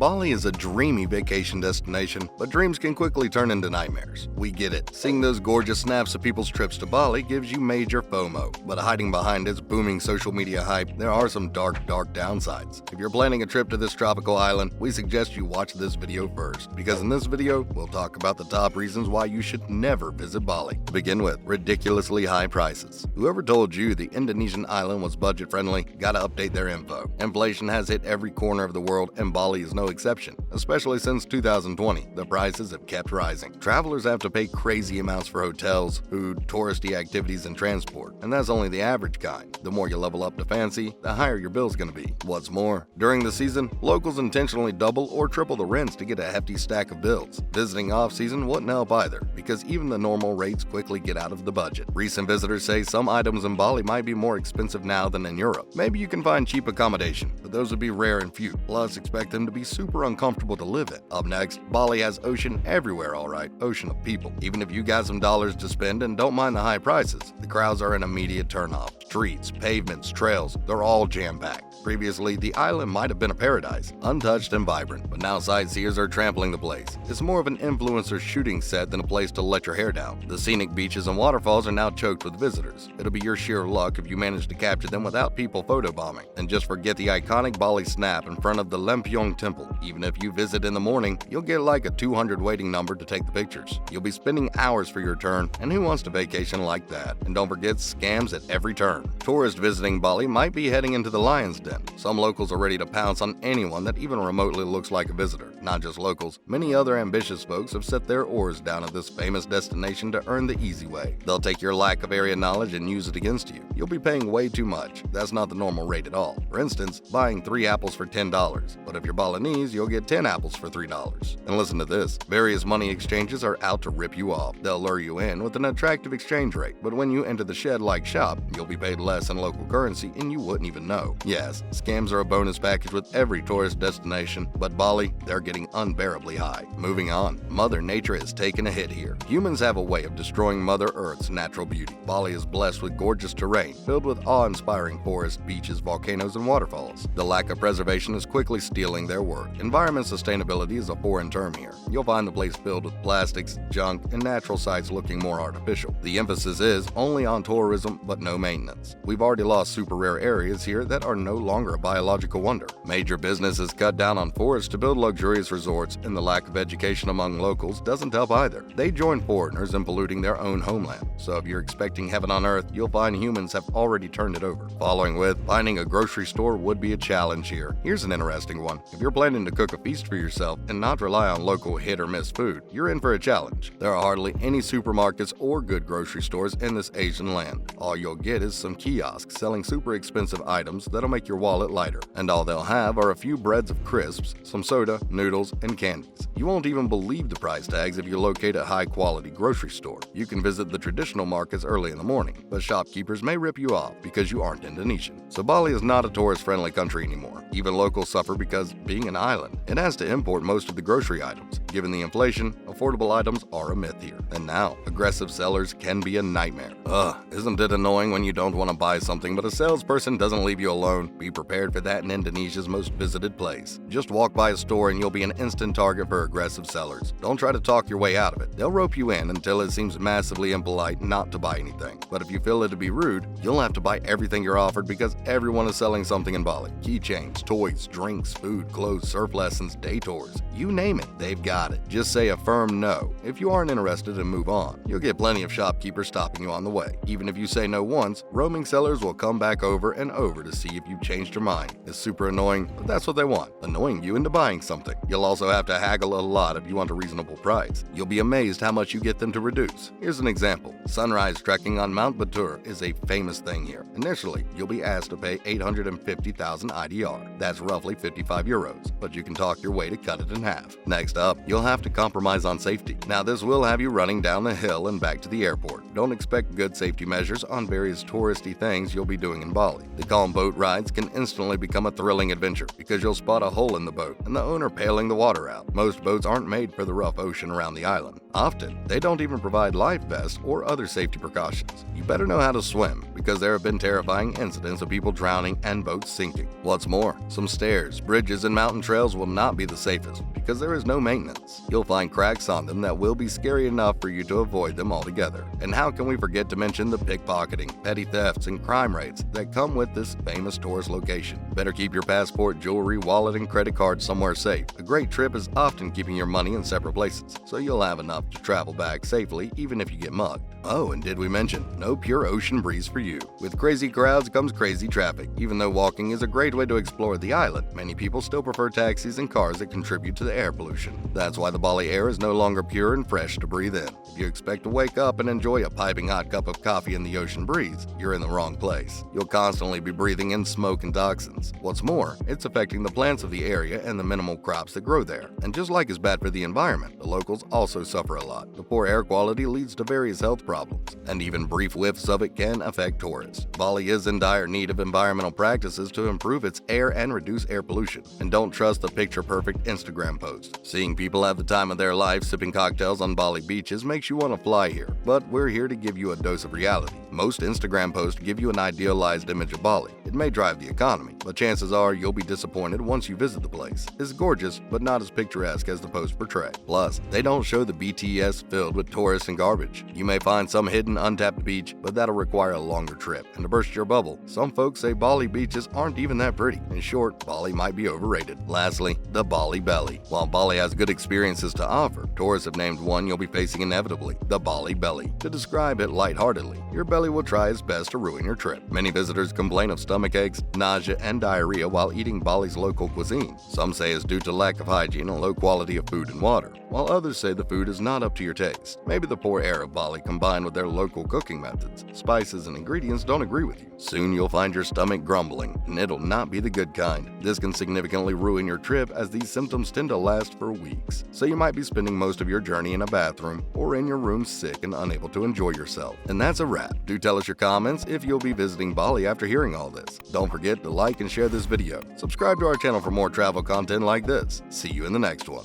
Bali is a dreamy vacation destination, but dreams can quickly turn into nightmares. We get it. Seeing those gorgeous snaps of people's trips to Bali gives you major FOMO, but hiding behind its booming social media hype, there are some dark downsides. If you're planning a trip to this tropical island, we suggest you watch this video first, because in this video, we'll talk about the top reasons why you should never visit Bali. To begin with, ridiculously high prices. Whoever told you the Indonesian island was budget-friendly, gotta update their info. Inflation has hit every corner of the world, and Bali is no exception. Especially since 2020, the prices have kept rising. Travelers have to pay crazy amounts for hotels, food, touristy activities, and transport, and that's only the average kind. The more you level up to fancy, the higher your bill's gonna be. What's more, during the season, locals intentionally double or triple the rents to get a hefty stack of bills. Visiting off-season wouldn't help either, because even the normal rates quickly get out of the budget. Recent visitors say some items in Bali might be more expensive now than in Europe. Maybe you can find cheap accommodation, but those would be rare and few. Plus, expect them to be super uncomfortable to live in. Up next, Bali has ocean everywhere, alright. Ocean of people. Even if you got some dollars to spend and don't mind the high prices, the crowds are an immediate turnoff. Streets, pavements, trails, they're all jam-packed. Previously, the island might have been a paradise, untouched and vibrant, but now sightseers are trampling the place. It's more of an influencer shooting set than a place to let your hair down. The scenic beaches and waterfalls are now choked with visitors. It'll be your sheer luck if you manage to capture them without people photobombing. And just forget the iconic Bali snap in front of the Lempiong Temple. Even if you visit in the morning, you'll get like a 200 waiting number to take the pictures. You'll be spending hours for your turn, and who wants to vacation like that? And don't forget scams at every turn. Tourists visiting Bali might be heading into the lion's den. Some locals are ready to pounce on anyone that even remotely looks like a visitor. Not just locals, many other ambitious folks have set their oars down at this famous destination to earn the easy way. They'll take your lack of area knowledge and use it against you. You'll be paying way too much. That's not the normal rate at all. For instance, buying 3 apples for $10. But if you're Balinese, you'll get 10 apples for $3. And listen to this, various money exchanges are out to rip you off. They'll lure you in with an attractive exchange rate, but when you enter the shed-like shop, you'll be paid less in local currency and you wouldn't even know. Yes, scams are a bonus package with every tourist destination, but Bali, they're getting unbearably high. Moving on, Mother Nature has taken a hit here. Humans have a way of destroying Mother Earth's natural beauty. Bali is blessed with gorgeous terrain, filled with awe-inspiring forests, beaches, volcanoes, and waterfalls. The lack of preservation is quickly stealing their work. Environment sustainability is a foreign term here. You'll find the place filled with plastics, junk, and natural sites looking more artificial. The emphasis is only on tourism, but no maintenance. We've already lost super rare areas here that are no longer a biological wonder. Major businesses cut down on forests to build luxurious resorts, and the lack of education among locals doesn't help either. They join foreigners in polluting their own homeland. So if you're expecting heaven on earth, you'll find humans have already turned it over. Following with, finding a grocery store would be a challenge here. Here's an interesting one. If you're planning to cook a feast for yourself and not rely on local hit-or-miss food, you're in for a challenge. There are hardly any supermarkets or good grocery stores in this Asian land. All you'll get is some kiosks selling super expensive items that'll make your wallet lighter. And all they'll have are a few breads of crisps, some soda, noodles, and candies. You won't even believe the price tags if you locate a high-quality grocery store. You can visit the traditional markets early in the morning, but shopkeepers may rip you off because you aren't Indonesian. So Bali is not a tourist-friendly country anymore. Even locals suffer because, being an island, it has to import most of the grocery items. Given the inflation, affordable items are a myth here. And now, aggressive sellers can be a nightmare. Isn't it annoying when you don't want to buy something but a salesperson doesn't leave you alone? Be prepared for that in Indonesia's most visited place. Just walk by a store and you'll be an instant target for aggressive sellers. Don't try to talk your way out of it. They'll rope you in until it seems massively impolite not to buy anything. But if you feel it to be rude, you'll have to buy everything you're offered because everyone is selling something in Bali. Keychains, toys, drinks, food, clothes, surf lessons, day tours. You name it, they've got it. Just say a firm no if you aren't interested and move on. You'll get plenty of shopkeepers stopping you on the way. Even if you say no once, roaming sellers will come back over and over to see if you've changed your mind. It's super annoying, but that's what they want, annoying you into buying something. You'll also have to haggle a lot if you want a reasonable price. You'll be amazed how much you get them to reduce. Here's an example. Sunrise trekking on Mount Batur is a famous thing here. Initially, you'll be asked to pay 850,000 IDR. That's roughly 55 euros, but you can talk your way to cut it in half. Next up, you'll have to compromise on safety. Now this will have you running down the hill and back to the airport. Don't expect good safety measures on various touristy things you'll be doing in Bali. The calm boat rides can instantly become a thrilling adventure because you'll spot a hole in the boat and the owner bailing the water out. Most boats aren't made for the rough ocean around the island. Often, they don't even provide life vests or other safety precautions. You better know how to swim, because there have been terrifying incidents of people drowning and boats sinking. What's more, some stairs, bridges, and mountain trails will not be the safest, because there is no maintenance. You'll find cracks on them that will be scary enough for you to avoid them altogether. And how can we forget to mention the pickpocketing, petty thefts, and crime rates that come with this famous tourist location? Better keep your passport, jewelry, wallet, and credit card somewhere safe. A great trip is often keeping your money in separate places, so you'll have enough to travel back safely even if you get mugged. Oh, and did we mention, no pure ocean breeze for you. With crazy crowds comes crazy traffic. Even though walking is a great way to explore the island, many people still prefer taxis and cars that contribute to the air pollution. That's why the Bali air is no longer pure and fresh to breathe in. If you expect to wake up and enjoy a piping hot cup of coffee in the ocean breeze, you're in the wrong place. You'll constantly be breathing in smoke and toxins. What's more, it's affecting the plants of the area and the minimal crops that grow there. And just like it's bad for the environment, the locals also suffer a lot. The poor air quality leads to various health problems, and even brief whiffs of it can affect tourists. Bali is in dire need of environmental practices to improve its air and reduce air pollution. And don't trust the picture-perfect Instagram post. Seeing people have the time of their life sipping cocktails on Bali beaches makes you want to fly here, but we're here to give you a dose of reality. Most Instagram posts give you an idealized image of Bali. It may drive the economy, but chances are you'll be disappointed once you visit the place. It's gorgeous, but not as picturesque as the posts portray. Plus, they don't show the BTS filled with tourists and garbage. You may find some hidden untapped beach, but that'll require a longer trip. And to burst your bubble, some folks say Bali beaches aren't even that pretty. In short, Bali might be overrated. Lastly, the Bali belly. While Bali has good experiences to offer, tourists have named one you'll be facing inevitably, the Bali belly. To describe it lightheartedly, your belly will try its best to ruin your trip. Many visitors complain of stomach aches, nausea, and diarrhea while eating Bali's local cuisine. Some say it's due to lack of hygiene and low quality of food and water, while others say the food is not up to your taste. Maybe the poor air of Bali combined with their local cooking methods, spices, and ingredients don't agree with you. Soon you'll find your stomach grumbling, and it'll not be the good kind. This can significantly ruin your trip, as these symptoms tend to last for weeks. So you might be spending most of your journey in a bathroom or in your room sick and unable to enjoy yourself. And that's a wrap. Do tell us your comments if you'll be visiting Bali after hearing all this. Don't forget to like and share this video. Subscribe to our channel for more travel content like this. See you in the next one.